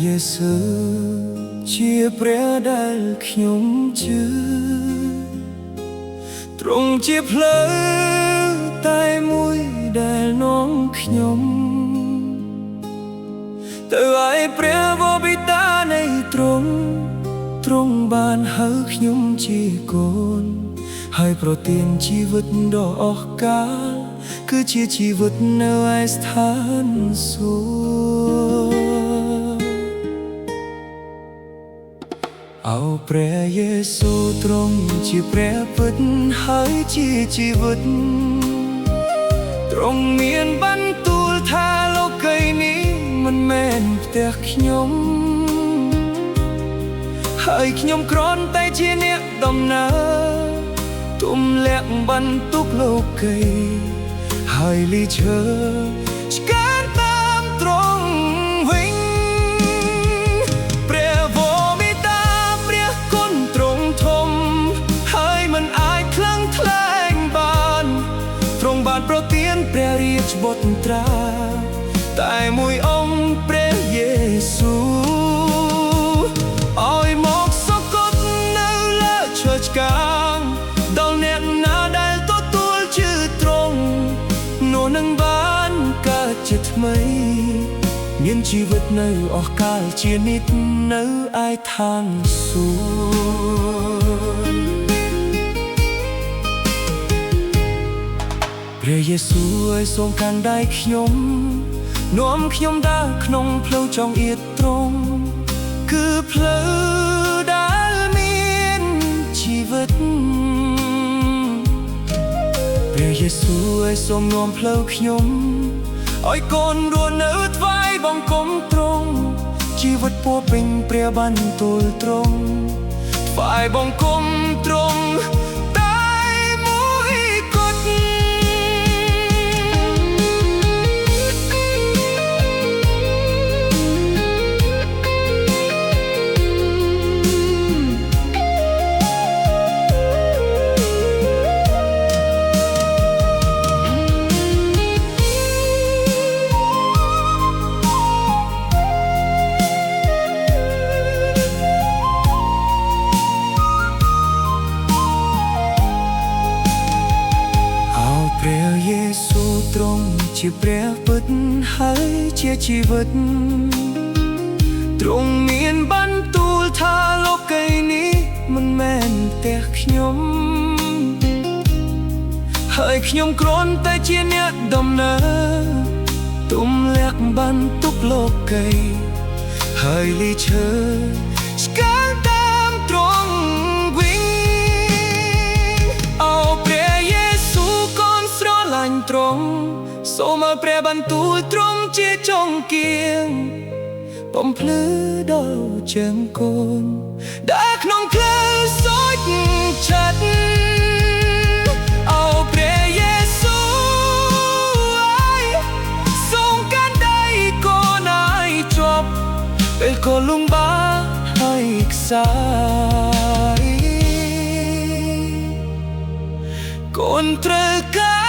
យេស៊ូជាព្រះដែលខ្ញុំជឿទ្រង់ជាផ្លូវតែមួយដែលនាំខ្ញុំទៅឲ្យព្រះបបិតានៃទ្រង់បានហៅខ្ញុំជាកូនហើយប្រទានជីវិតដ៏អស្ចារ្យគឺជាជីវិតនៅឯស្ថានសួគ៌អោព្រះយេស៊ូទ្រង់ជាព្រះពិតហើយជាជីវិតទ្រង់មានបន្ទូលថាលោកីយ៍នេះមិនមែនផ្ទះខ្ញុំហើយខ្ញុំគ្រាន់តែជាអ្នកដំណើរទម្លាក់បន្ទុកលោកីយ៍ហើយលីឈើឆ្កានតាមទ្រង់វិញបានប្រទានព្រះរាជបុត្រាតែមួយអង្គព្រះយេស៊ូឲ្យមកសគត់នៅលើឈើឆ្កាងដល់អ្នកណាដែលទទួលជឿទ្រង់នោះនឹងបានកើតជាថ្មីមានជីវិតនៅអស់កលជានិច្ចនៅឯឋានសួគ៌ព្រះយេស៊ូឲ្យសូមកាន់ដៃខ្ញុំនាំខ្ញុំដើរក្នុងផ្លូវចង្អៀតត្រង់គឺផ្លូវដែលមានជីវិតព្រះយេស៊ូឲ្យសូមនាំផ្លូវខ្ញុំឲ្យកូនរស់នៅថ្វាយបង្គំទ្រង់ជីវិតពោរពេញព្រះបន្ទូលទ្រង់ថ្វាយបង្គំទ្រង់ព្រះយេស៊ូទ្រង់ជាព្រះពិតហើយជាជីវិតទ្រង់មានបន្ទូលថាលោកីយ៍នេះមិនមែនផ្ទះខ្ញុំហើយខ្ញុំគ្រាន់តែជាអ្នកដំណើរទម្លាក់បន្ទុកលោកីយ៍ហើយលីឈើឆ្កាងតាមទ្រង់វិញអូព្រះយេស៊ូកូនស្រឡាញ់ទ្រង់សូមឲ្យព្រះបន្ទូលទ្រង់ជាចុងគៀងបំភ្លឺដល់ជើងកូនដែលក្នុងផ្លូវសុចចិត្តអូព្រះយេស៊ូឲ្យសូមកាន់ដៃកូនឲ្យជាប់ពេលកូនលំបាកហើយខ្សោយកូនត្រូវការ